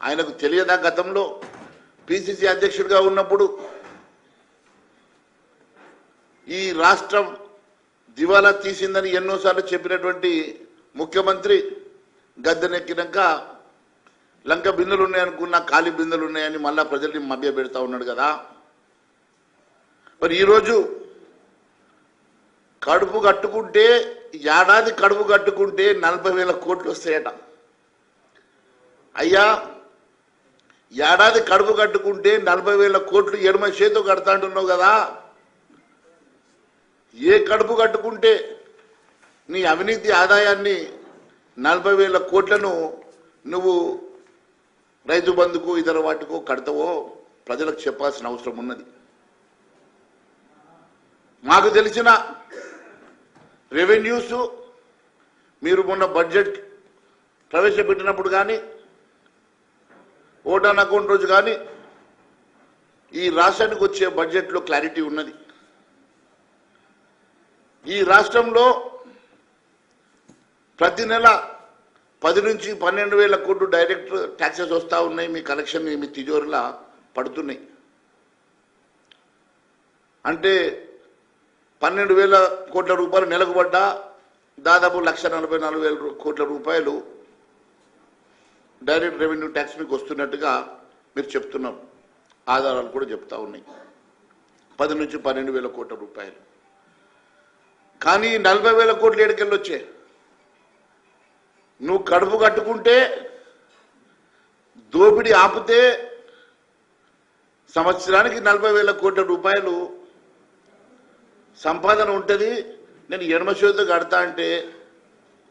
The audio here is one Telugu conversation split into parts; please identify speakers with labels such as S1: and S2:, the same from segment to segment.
S1: ఆయనకు తెలియదా గతంలో పిసిసి అధ్యక్షుడిగా ఉన్నప్పుడు ఈ రాష్ట్రం దివాలా తీసిందని ఎన్నోసార్లు చెప్పినటువంటి ముఖ్యమంత్రి గద్దెనెక్కినాక లంక బిందెలు ఉన్నాయనుకున్నా ఖాళీ బిందెలు ఉన్నాయని మళ్ళా ప్రజల్ని మభ్య పెడతా ఉన్నాడు కదా. మరి ఈరోజు కడుపు కట్టుకుంటే ఏడాది కడుపు కట్టుకుంటే 40,000 కోట్లు వస్తాయట. అయ్యా ఏడాది కడుపు కట్టుకుంటే 40,000 కోట్లు ఎడమ చేతో కడతా అంటున్నావు కదా. ఏ కడుపు కట్టుకుంటే నీ అవినీతి ఆదాయాన్ని 40,000 కోట్లను నువ్వు రైతు బంధుకు ఇతర వాటికో కడతావో ప్రజలకు చెప్పాల్సిన అవసరం ఉన్నది. మాకు తెలిసిన రెవెన్యూస్ మీరు మొన్న బడ్జెట్ ప్రవేశపెట్టినప్పుడు కానీ ఓటాన్ అకౌంట్ రోజు కానీ ఈ రాష్ట్రానికి వచ్చే బడ్జెట్లో క్లారిటీ ఉన్నది. ఈ రాష్ట్రంలో ప్రతి నెల 10 నుంచి 12,000 కోట్లు డైరెక్ట్ ట్యాక్సెస్ వస్తూ ఉన్నాయి. మీ కలెక్షన్ మీ తిజోరిలా పడుతున్నాయి. అంటే 12,000 కోట్ల రూపాయలు నెలకు పడ్డా దాదాపు 1,44,000 కోట్ల రూపాయలు డైరెక్ట్ రెవెన్యూ ట్యాక్స్ మీకు వస్తున్నట్టుగా మీరు చెప్తున్నారు. ఆధారాలు కూడా చెప్తా ఉన్నాయి. 10 నుంచి 12,000 కోట్ల రూపాయలు. కానీ 40,000 కోట్లు ఏడుకెళ్ళి వచ్చాయి. నువ్వు కడుపు కట్టుకుంటే దోపిడీ ఆపితే సంవత్సరానికి 40,000 కోట్ల రూపాయలు సంపాదన ఉంటుంది. నేను ఎడమ చేతితో కడతా అంటే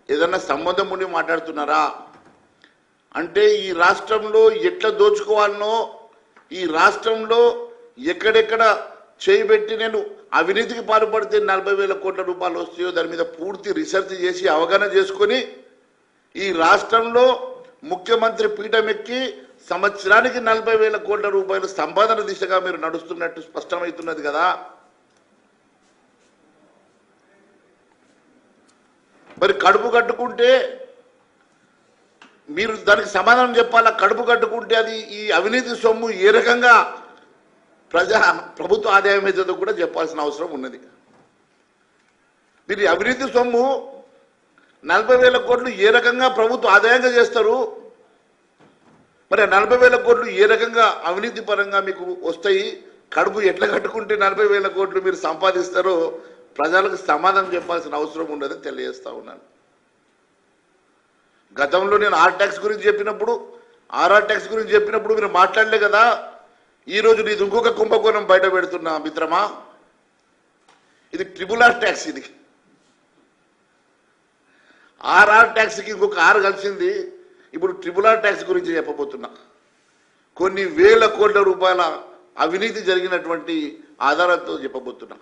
S1: ఏదన్నా సంబంధం ఉండి మాట్లాడుతున్నారా? అంటే ఈ రాష్ట్రంలో ఎట్లా దోచుకోవాలనో, ఈ రాష్ట్రంలో ఎక్కడెక్కడ చేయబెట్టి నేను అవినీతికి పాల్పడితే 40,000 కోట్ల రూపాయలు వస్తాయో దాని మీద పూర్తి రీసెర్చ్ చేసి అవగాహన చేసుకొని ఈ రాష్ట్రంలో ముఖ్యమంత్రి పీఠం ఎక్కి సంవత్సరానికి 40,000 కోట్ల రూపాయలు సంపాదన దిశగా మీరు నడుస్తున్నట్టు స్పష్టమవుతున్నది కదా. మరి కడుపు కట్టుకుంటే మీరు దానికి సమాధానం చెప్పాలా. కడుపు కట్టుకుంటే అది ఈ అవినీతి సొమ్ము ఏ రకంగా ప్రభుత్వ ఆదాయం అవుతుందో కూడా చెప్పాల్సిన అవసరం ఉన్నది. మీరు అవినీతి సొమ్ము 40,000 కోట్లు ఏ రకంగా ప్రభుత్వ ఆదాయంగా చేస్తారు? మరి 40,000 కోట్లు ఏ రకంగా అవినీతి పరంగా మీకు వస్తాయి? కడుపు ఎట్లా కట్టుకుంటే 40,000 కోట్లు మీరు సంపాదిస్తారో ప్రజలకు సమాధానం చెప్పాల్సిన అవసరం ఉండదని తెలియజేస్తా ఉన్నాను. గతంలో నేను ఆర్ ట్యాక్స్ గురించి చెప్పినప్పుడు, ఆర్ఆర్ ట్యాక్స్ గురించి చెప్పినప్పుడు మీరు మాట్లాడలే కదా. ఈరోజు నీది ఇంకొక కుంభకోణం బయట పెడుతున్నా మిత్రమా. ఇది ట్రిపుల్ ట్యాక్స్. ఇది ఆర్ఆర్ ట్యాక్స్కి ఇంకొక ఆరు కలిసింది. ఇప్పుడు ట్రిపుల్ ట్యాక్స్ గురించి చెప్పబోతున్నా. కొన్ని వేల కోట్ల రూపాయల అవినీతి జరిగినటువంటి ఆధారాలతో చెప్పబోతున్నా.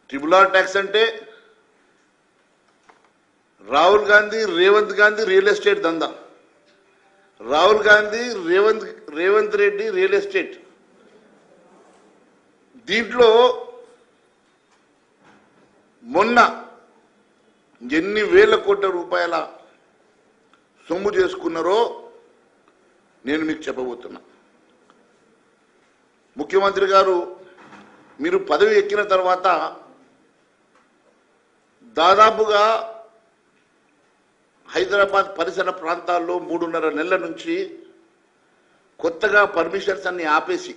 S1: ట్రిపుల్ ట్యాక్స్ అంటే రాహుల్ గాంధీ, రేవంత్ గాంధీ రియల్ ఎస్టేట్ దందా, రాహుల్ గాంధీ, రేవంత్ రెడ్డి రియల్ ఎస్టేట్. దీంట్లో మొన్న ఎన్ని వేల కోట్ల రూపాయల సొమ్ము చేసుకున్నారో నేను మీకు చెప్పబోతున్నా. ముఖ్యమంత్రి గారు మీరు పదవి ఎక్కిన తర్వాత దాదాపుగా హైదరాబాద్ పరిసర ప్రాంతాల్లో 3.5 నెలల నుంచి కొత్తగా పర్మిషన్స్ అన్ని ఆపేసి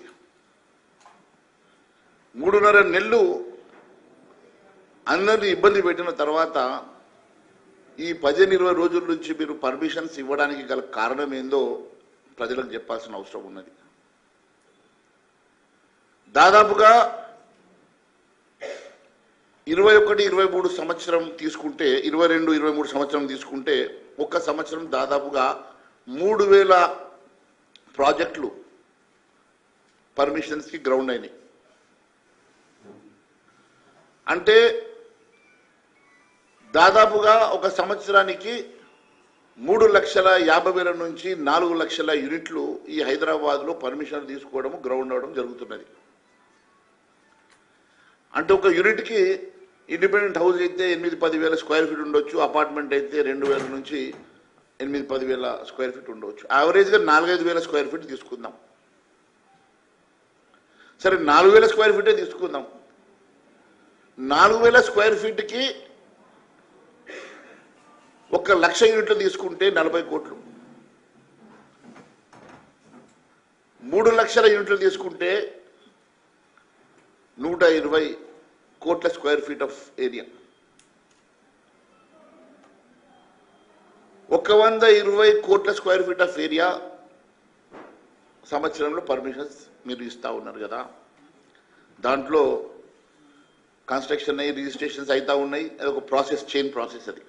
S1: 3.5 నెలలు అందరినీ ఇబ్బంది పెట్టిన తర్వాత ఈ 15-20 రోజుల నుంచి మీరు పర్మిషన్స్ ఇవ్వడానికి గల కారణం ఏందో ప్రజలకు చెప్పాల్సిన అవసరం ఉన్నది. దాదాపుగా 21-23 సంవత్సరం తీసుకుంటే, 22-23 సంవత్సరం తీసుకుంటే ఒక్క సంవత్సరం దాదాపుగా 3,000 ప్రాజెక్టులు పర్మిషన్స్కి గ్రౌండ్ అయినాయి. అంటే దాదాపుగా ఒక సంవత్సరానికి 3,50,000 నుంచి 4 లక్షల యూనిట్లు ఈ హైదరాబాద్లో పర్మిషన్ తీసుకోవడం, గ్రౌండ్ అవడం జరుగుతున్నది. అంటే ఒక యూనిట్కి ఇండిపెండెంట్ హౌస్ అయితే 8-10 వేల స్క్వేర్ ఫీట్ ఉండొచ్చు, అపార్ట్మెంట్ అయితే 2,000 నుంచి 8-10 వేల స్క్వేర్ ఫీట్ ఉండవచ్చు. యావరేజ్గా 4-5 వేల స్క్వేర్ ఫీట్ తీసుకుందాం. సరే 4,000 స్క్వేర్ ఫీటే తీసుకుందాం. 4,000 స్క్వేర్ ఫీట్కి 1,00,000 యూనిట్లు తీసుకుంటే 40 కోట్లు. 3 లక్షల యూనిట్లు తీసుకుంటే 120 కోట్ల స్క్వేర్ ఫీట్ ఆఫ్ ఏరియా. 120 కోట్ల స్క్వేర్ ఫీట్ ఆఫ్ ఏరియా సంవత్సరంలో పర్మిషన్స్ మీరు ఇస్తా ఉన్నారు కదా. దాంట్లో కన్స్ట్రక్షన్ అయ్యి రిజిస్ట్రేషన్స్ అవుతా ఉన్నాయి. అది ఒక ప్రాసెస్, చైన్ ప్రాసెస్. అది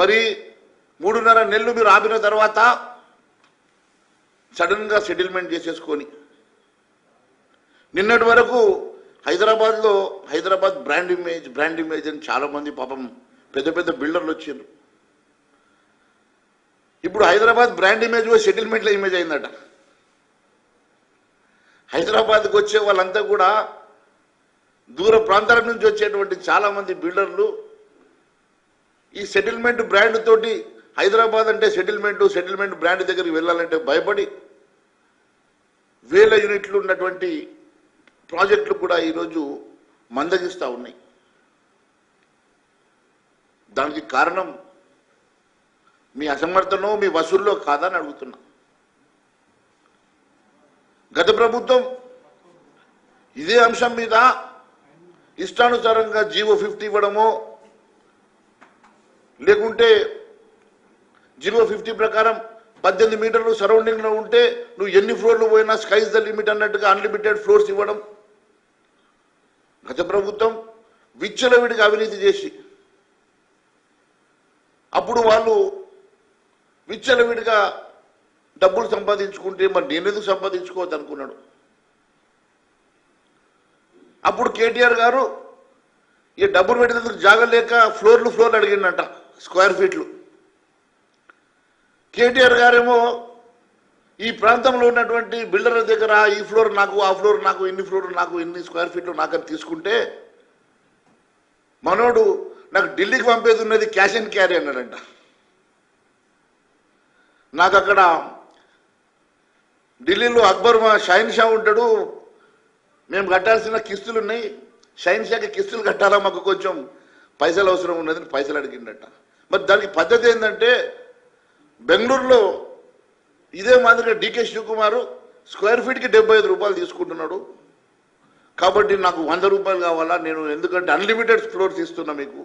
S1: మరి 3.5 నెలలు మీరు ఆపిన తర్వాత సడన్గా సెటిల్మెంట్ చేసేసుకొని నిన్నటి వరకు హైదరాబాద్ బ్రాండ్ ఇమేజ్ అని చాలా మంది పాపం పెద్ద పెద్ద బిల్డర్లు వచ్చారు. ఇప్పుడు హైదరాబాద్ బ్రాండ్ ఇమేజ్ సెటిల్మెంట్ల ఇమేజ్ అయిందట. హైదరాబాద్కి వచ్చే వాళ్ళంతా కూడా దూర ప్రాంతాల నుంచి వచ్చేటువంటి చాలా మంది బిల్డర్లు ఈ సెటిల్మెంట్ బ్రాండ్ తోటి హైదరాబాద్ అంటే సెటిల్మెంట్ బ్రాండ్ దగ్గరికి వెళ్ళాలంటే భయపడి వేల యూనిట్లు ఉన్నటువంటి ప్రాజెక్టులు కూడా ఈరోజు మందగిస్తూ ఉన్నాయి. దానికి కారణం మీ అసమర్థనో మీ వసూల్లో కాదని అడుగుతున్నా. గత ప్రభుత్వం ఇదే అంశం మీద ఇష్టానుసారంగా జీవో 50 ఇవ్వడమో లేకుంటే జీవో 50 ప్రకారం 18 మీటర్లు సరౌండింగ్లో ఉంటే నువ్వు ఎన్ని ఫ్లోర్లు పోయినా స్కైస్ ద లిమిట్ అన్నట్టుగా అన్లిమిటెడ్ ఫ్లోర్స్ ఇవ్వడం. గత ప్రభుత్వం విచ్చలవిడిగా అవినీతి చేసి అప్పుడు వాళ్ళు విచ్చలవిడిగా డబ్బులు సంపాదించుకుంటే మరి నేనెందుకు సంపాదించుకోవద్దు అనుకున్నాడు. అప్పుడు కేటీఆర్ గారు ఈ డబ్బులు పెట్టేందుకు జాగం లేక ఫ్లోర్లు అడిగిందంట, స్క్వేర్ ఫీట్లు. కేటీఆర్ గారేమో ఈ ప్రాంతంలో ఉన్నటువంటి బిల్డర్ల దగ్గర ఈ ఫ్లోర్ నాకు, ఆ ఫ్లోర్ నాకు, ఇన్ని స్క్వేర్ ఫీట్లు నాకని తీసుకుంటే మనోడు నాకు ఢిల్లీకి పంపేది ఉన్నది క్యాష్ అండ్ క్యారీ అన్నాడంట. నాకు అక్కడ ఢిల్లీలో అక్బర్ షాహిన్ షా ఉంటాడు, మేము కట్టాల్సిన కిస్తులు ఉన్నాయి, షాహిన్ షాకి కిస్తులు కట్టాలా, మాకు కొంచెం పైసలు అవసరం ఉన్నదని పైసలు అడిగిండట. మరి దానికి పద్ధతి ఏంటంటే బెంగళూరులో ఇదే మాదిరిగా డీకే శివకుమార్ స్క్వేర్ ఫీట్కి 75 రూపాయలు తీసుకుంటున్నాడు. కాబట్టి నాకు 100 రూపాయలు కావాలా, నేను ఎందుకంటే అన్లిమిటెడ్ ఫ్లోర్స్ ఇస్తున్నా మీకు.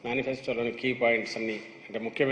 S2: మేనిఫెస్టోలోని కీ పాయింట్స్ అన్ని అంటే ముఖ్యమైన